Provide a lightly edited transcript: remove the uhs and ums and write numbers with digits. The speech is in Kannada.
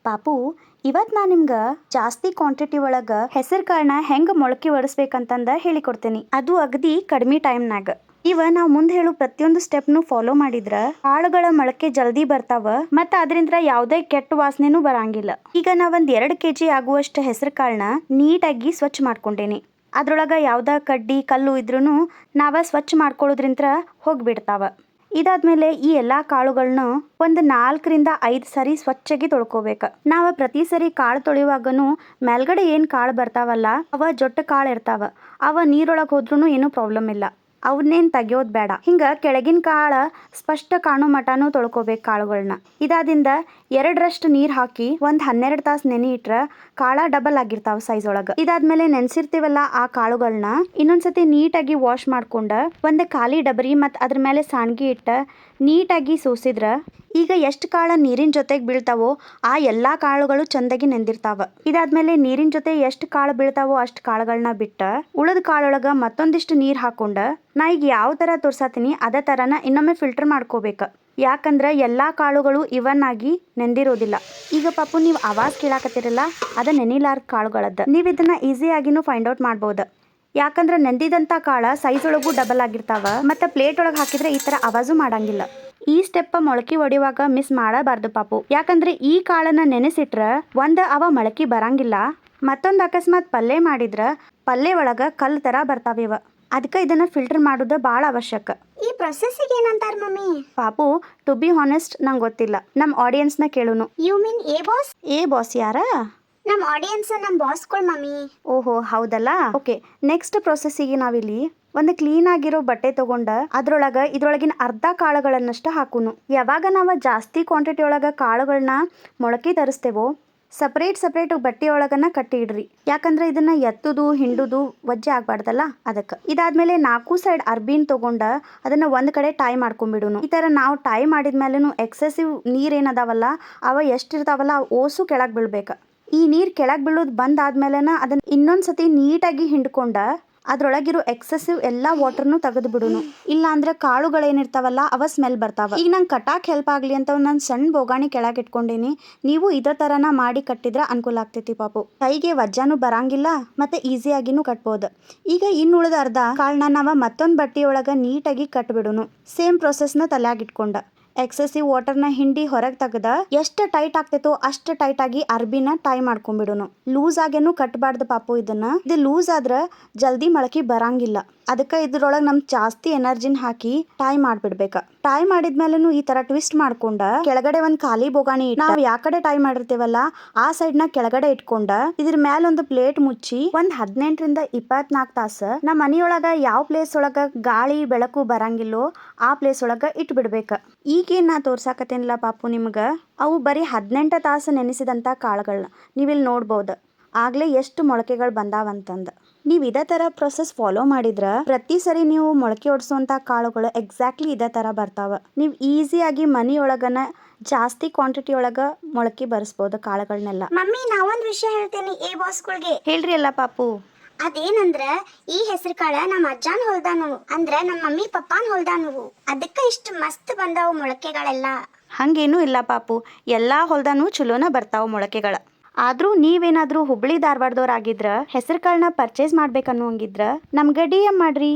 ಪಾಪು, ಇವತ್ತು ನಾನು ನಿಮ್ಗೆ ಜಾಸ್ತಿ ಕ್ವಾಂಟಿಟಿ ಒಳಗೆ ಹೆಸರು ಕಾಳನ್ನ ಹೆಂಗೆ ಮೊಳಕೆ ಒಡಿಸ್ಬೇಕಂತಂದ ಹೇಳಿಕೊಡ್ತೀನಿ. ಅದು ಅಗದಿ ಕಡಿಮೆ ಟೈಮ್ನಾಗ. ನಾವು ಮುಂದೆ ಹೇಳೋ ಪ್ರತಿಯೊಂದು ಸ್ಟೆಪ್ನು ಫಾಲೋ ಮಾಡಿದ್ರ ಕಾಳುಗಳ ಮೊಳಕೆ ಜಲ್ದಿ ಬರ್ತಾವ ಮತ್ತು ಅದರಿಂದ ಯಾವುದೇ ಕೆಟ್ಟ ವಾಸನೆನೂ ಬರಂಗಿಲ್ಲ. ಈಗ ನಾವೊಂದು 2 kg ಆಗುವಷ್ಟು ಹೆಸರು ಕಾಳನ್ನ ನೀಟಾಗಿ ಸ್ವಚ್ಛ ಮಾಡ್ಕೊಂಡೇನಿ. ಅದ್ರೊಳಗೆ ಯಾವುದೇ ಕಡ್ಡಿ ಕಲ್ಲು ಇದ್ರೂ ನಾವ ಸ್ವಚ್ಛ ಮಾಡ್ಕೊಳ್ಳೋದ್ರಿಂದ ಹೋಗಿಬಿಡ್ತಾವ. ಇದಾದ್ಮೇಲೆ ಈ ಎಲ್ಲ ಕಾಳುಗಳನ್ನ ಒಂದು 4 ರಿಂದ 5 ಸರಿ ಸ್ವಚ್ಛಗೆ ತೊಳ್ಕೊಬೇಕು. ನಾವು ಪ್ರತಿ ಸರಿ ಕಾಳು ತೊಳೆಯುವಾಗನು ಮೇಲ್ಗಡೆ ಏನು ಕಾಳು ಬರ್ತಾವಲ್ಲ ಅವ ಜೊಟ್ಟ ಕಾಳು ಇರ್ತಾವ. ಅವ ನೀರೊಳಗೆ ಹೋದ್ರೂ ಏನೂ ಪ್ರಾಬ್ಲಮ್ ಇಲ್ಲ, ಅವನ್ನೇನು ತೆಗಿಯೋದು ಬೇಡ. ಹಿಂಗೆ ಕೆಳಗಿನ ಕಾಳು ಸ್ಪಷ್ಟ ಕಾಣೋ ಮಟನೂ ತೊಳ್ಕೊಬೇಕು ಕಾಳುಗಳನ್ನ. ಇದಾದಿಂದ 2ರಷ್ಟು ನೀರು ಹಾಕಿ ಒಂದು 12 ತಾಸು ನೆನೆ ಇಟ್ರೆ ಕಾಳ ಡಬಲ್ ಆಗಿರ್ತಾವ ಸೈಜ್ ಒಳಗೆ. ಇದಾದ್ಮೇಲೆ ನೆನೆಸಿರ್ತೀವಲ್ಲ ಆ ಕಾಳುಗಳನ್ನ ಇನ್ನೊಂದ್ಸತಿ ನೀಟಾಗಿ ವಾಶ್ ಮಾಡ್ಕೊಂಡು ಒಂದು ಖಾಲಿ ಡಬರಿ ಮತ್ತು ಅದ್ರ ಮೇಲೆ ಸಾಣ್ಗಿ ಇಟ್ಟು ನೀಟಾಗಿ ಸೋಸಿದ್ರ ಈಗ ಎಷ್ಟು ಕಾಳು ನೀರಿನ ಜೊತೆಗೆ ಬೀಳ್ತಾವೋ ಆ ಎಲ್ಲ ಕಾಳುಗಳು ಚಂದಾಗಿ ನೆಂದಿರ್ತಾವ. ಇದಾದ್ಮೇಲೆ ನೀರಿನ ಜೊತೆ ಎಷ್ಟು ಕಾಳು ಬೀಳ್ತಾವೋ ಅಷ್ಟು ಕಾಳುಗಳನ್ನ ಬಿಟ್ಟು ಉಳಿದ ಕಾಳೊಳಗೆ ಮತ್ತೊಂದಿಷ್ಟು ನೀರು ಹಾಕೊಂಡು ನಾ ಈಗ ಯಾವ ಥರ ತೋರ್ಸಾತೀನಿ ಅದೇ ಥರನ ಇನ್ನೊಮ್ಮೆ ಫಿಲ್ಟರ್ ಮಾಡ್ಕೋಬೇಕು. ಯಾಕಂದ್ರೆ ಎಲ್ಲ ಕಾಳುಗಳು ಇವನ್ ಆಗಿ ನೆಂದಿರೋದಿಲ್ಲ. ಈಗ ಪಾಪು ನೀವು ಆವಾಜ್ ಕೇಳಾಕತ್ತಿರಲ್ಲ ಅದ ನೆನಿಲಾರ್ದ ಕಾಳುಗಳದ್ದು. ನೀವು ಇದನ್ನ ಈಸಿಯಾಗಿನೂ ಫೈಂಡ್ ಔಟ್ ಮಾಡ್ಬೋದು. ಯಾಕಂದ್ರೆ ನೆಂದಿದಂಥ ಕಾಳು ಸೈಜ್ ಒಳಗೂ ಡಬಲ್ ಆಗಿರ್ತಾವ ಮತ್ತು ಪ್ಲೇಟ್ ಒಳಗೆ ಹಾಕಿದ್ರೆ ಈ ಥರ ಆವಾಜು ಮಾಡಂಗಿಲ್ಲ. ಈ ಸ್ಟೆಪ್ ಮೊಳಕೆ ಹೊಡಿಯುವಾಗ ಮಿಸ್ ಮಾಡಬಾರ್ದು ಪಾಪು. ಯಾಕಂದ್ರೆ ಈ ಕಾಳನ್ನ ನೆನೆಸಿಟ್ರೆ ಒಂದು ಅವ ಮೊಳಕೆ ಬರಂಗಿಲ್ಲ, ಮತ್ತೊಂದು ಅಕಸ್ಮಾತ್ ಪಲ್ಯ ಮಾಡಿದ್ರೆ ಪಲ್ಯ ಒಳಗೆ ಕಲ್ಲು ಥರ ಬರ್ತಾವಿವ. ಅದಕ್ಕೆ ಇದನ್ನ ಫಿಲ್ಟರ್ ಮಾಡೋದು ಭಾಳ ಅವಶ್ಯಕ. ಈ ಪ್ರೊಸೆಸ್ಸಿಗೆ ಏನಂತಾರ ಮಮ್ಮಿ? ಪಾಪು, ಟು ಬಿ ಹಾನೆಸ್ಟ್ ನಂಗೆ ಗೊತ್ತಿಲ್ಲ. ನಮ್ಮ ಆಡಿಯನ್ಸ್ನ ಕೇಳುನು. You mean a boss? A boss ಯಾರ? ನಮ್ಮ ಆಡಿಯನ್ಸ್ ನಮ್ಮ ಬಾಸ್ಗಳು ಮಮ್ಮಿ. ಓಹೋ ಹೌದಲ್ಲ. ಓಕೆ, ನೆಕ್ಸ್ಟ್ ಪ್ರೊಸೆಸ್ಸಿಗೆ ನಾವಿಲ್ಲಿ ಒಂದು ಕ್ಲೀನ್ ಆಗಿರೋ ಬಟ್ಟೆ ತಗೊಂಡ ಇದ್ರೊಳಗಿನ ಅರ್ಧ ಕಾಳುಗಳನ್ನಷ್ಟು ಹಾಕುನು. ಯಾವಾಗ ನಾವು ಜಾಸ್ತಿ ಕ್ವಾಂಟಿಟಿ ಒಳಗೆ ಕಾಳುಗಳನ್ನ ಮೊಳಕೆ ತರಿಸ್ತೇವೋ ಸಪ್ರೇಟ್ ಬಟ್ಟೆ ಒಳಗನ್ನ ಕಟ್ಟಿ ಇಡ್ರಿ. ಯಾಕಂದ್ರೆ ಇದನ್ನ ಎತ್ತುದು ಹಿಂಡುದು ವಜ್ಜೆ ಆಗ್ಬಾರ್ದಲ್ಲ ಅದಕ್ಕೆ. ಇದಾದ್ಮೇಲೆ 4 ಸೈಡ್ ಅರ್ಬಿನ್ ತಗೊಂಡ ಅದನ್ನ ಒಂದ್ ಕಡೆ ಟೈ ಮಾಡ್ಕೊಂಡ್ಬಿಡುನು. ಈ ತರ ನಾವು ಟೈ ಮಾಡಿದ್ಮೇಲೆನು ಎಕ್ಸೆಸಿವ್ ನೀರ್ ಏನದಾವಲ್ಲ ಅವ ಎಷ್ಟಿರ್ತಾವಲ್ಲ ಓಸು ಕೆಳಗೆ ಬೀಳ್ಬೇಕು. ಈ ನೀರು ಕೆಳಗೆ ಬೀಳೋದು ಬಂದಾದ್ಮೇಲೆನ ಅದನ್ನ ಇನ್ನೊಂದ್ಸತಿ ನೀಟಾಗಿ ಹಿಂಡ್ಕೊಂಡ ಅದ್ರೊಳಗಿರೋ ಎಕ್ಸೆಸಿವ್ ಎಲ್ಲ ವಾಟರ್ನು ತೆಗೆದು ಬಿಡುನು. ಇಲ್ಲ ಅಂದ್ರೆ ಕಾಳುಗಳೇನಿರ್ತಾವಲ್ಲ ಅವ ಸ್ಮೆಲ್ ಬರ್ತಾವ. ಈಗ ನಂಗೆ ಕಟ್ಟಾಕ್ ಹೆಲ್ಪ್ ಆಗಲಿ ಅಂತ ನಾನು ಸಣ್ಣ ಬೋಗಾಣಿ ಕೆಳಗೆ ಇಟ್ಕೊಂಡೇನಿ. ನೀವು ಇದೇ ಥರನ ಮಾಡಿ ಕಟ್ಟಿದ್ರೆ ಅನುಕೂಲ ಆಗ್ತೈತಿ ಪಾಪು. ಕೈಗೆ ವಜ್ಜಾನು ಬರಂಗಿಲ್ಲ ಮತ್ತೆ ಈಸಿಯಾಗಿನೂ ಕಟ್ಬೋದು. ಈಗ ಇನ್ನುಳಿದ ಅರ್ಧ ಕಾಳನ್ನ ನಾವು ಮತ್ತೊಂದು ಬಟ್ಟೆಯೊಳಗೆ ನೀಟಾಗಿ ಕಟ್ಬಿಡುನು. ಸೇಮ್ ಪ್ರೊಸೆಸ್ನ ತಲೆಯಾಗಿಟ್ಕೊಂಡ ಎಕ್ಸೆಸಿವ್ ವಾಟರ್ನ ಹಿಂಡಿ ಹೊರಗೆ ತೆಗೆದ ಎಷ್ಟು ಟೈಟ್ ಆಗ್ತೈತೋ ಅಷ್ಟು ಟೈಟ್ ಆಗಿ ಅರ್ಬಿನ ಟೈ ಮಾಡ್ಕೊಂಡ್ಬಿಡುನು. ಲೂಸ್ ಆಗೇನು ಕಟ್ಬಾರ್ದು ಪಾಪು. ಇದು ಲೂಸ್ ಆದ್ರೆ ಜಲ್ದಿ ಮೊಳಕೆ ಬರಂಗಿಲ್ಲ. ಅದಕ್ಕೆ ಇದ್ರೊಳಗೆ ನಮ್ ಜಾಸ್ತಿ ಎನರ್ಜಿನ ಹಾಕಿ ಟೈ ಮಾಡ್ಬಿಡ್ಬೇಕು. ಟೈ ಮಾಡಿದ್ಮೇಲೆನು ಈ ತರ ಟ್ವಿಸ್ಟ್ ಮಾಡ್ಕೊಂಡ ಕೆಳಗಡೆ ಒಂದು ಖಾಲಿ ಬೋಗಾಣಿ ನಾವು ಯಾವ ಕಡೆ ಟೈ ಮಾಡಿರ್ತೀವಲ್ಲ ಆ ಸೈಡ್ನ ಕೆಳಗಡೆ ಇಟ್ಕೊಂಡ ಇದ್ರ ಮೇಲೆ ಒಂದು ಪ್ಲೇಟ್ ಮುಚ್ಚಿ ಒಂದು 18 ರಿಂದ 24 ತಾಸು ನಮ್ಮ ಮನೆಯೊಳಗ ಯಾವ ಪ್ಲೇಸ್ ಒಳಗ ಗಾಳಿ ಬೆಳಕು ಬರಂಗಿಲ್ಲೋ ಆ ಪ್ಲೇಸ್ ಒಳಗ ಇಟ್ಬಿಡ್ಬೇಕು. ಈಗೇನು ನಾ ತೋರ್ಸಾಕತ್ತೇನಿಲ್ಲ ಪಾಪು ನಿಮ್ಗೆ ಅವು ಬರೀ 18 ತಾಸು ನೆನೆಸಿದಂಥ ಕಾಳುಗಳನ್ನ ನೀವಿಲ್ಲಿ ನೋಡ್ಬೋದು. ಆಗಲೇ ಎಷ್ಟು ಮೊಳಕೆಗಳು ಬಂದಾವಂತಂದು. ನೀವು ಇದೇ ಥರ ಪ್ರೊಸೆಸ್ ಫಾಲೋ ಮಾಡಿದ್ರೆ ಪ್ರತಿ ಸರಿ ನೀವು ಮೊಳಕೆ ಹೊಡ್ಸೋಂಥ ಕಾಳುಗಳು ಎಕ್ಸಾಕ್ಟ್ಲಿ ಇದೇ ಥರ ಬರ್ತಾವೆ. ನೀವು ಈಸಿಯಾಗಿ ಮನೆಯೊಳಗನ ಜಾಸ್ತಿ ಕ್ವಾಂಟಿಟಿ ಒಳಗೆ ಮೊಳಕೆ ಬರೆಸ್ಬೋದು ಕಾಳುಗಳನ್ನೆಲ್ಲ. ಮಮ್ಮಿ ನಾವೊಂದು ವಿಷಯ ಹೇಳ್ತೇನೆ ಎ ಬಾಸ್ಗಳಿಗೆ. ಹೇಳ್ರಿ ಅಲ್ಲ ಪಾಪು. ಅದೇನಂದ್ರ ಈ ಹೆಸರು ಕಾಳ ನಮ್ಮ ಅಜ್ಜಾನ್ ಹೊಲ್ದಾನು ಅಂದ್ರೆ ನಮ್ಮ ಮಮ್ಮಿ ಪಪ್ಪಾನ್ ಹೊಲ್ದಾನು. ಅದಕ್ಕೆ ಇಷ್ಟು ಮಸ್ತ್ ಬಂದಾವು ಮೊಳಕೆಗಳೆಲ್ಲ. ಹಂಗೇನೂ ಇಲ್ಲ ಪಾಪು, ಎಲ್ಲ ಹೊಲ್ದಾನು ಚಲೋನ ಬರ್ತಾವ ಮೊಳಕೆಗಳ. ಆದರೂ ನೀವೇನಾದರೂ ಹುಬ್ಳಿ ಧಾರವಾಡದವ್ರಾಗಿದ್ರೆ ಹೆಸರು ಕಾಳನ್ನ ಪರ್ಚೇಸ್ ಮಾಡ್ಬೇಕನ್ನೋಂಗಿದ್ರೆ ನಮ್ಗೆ DM ಮಾಡ್ರಿ.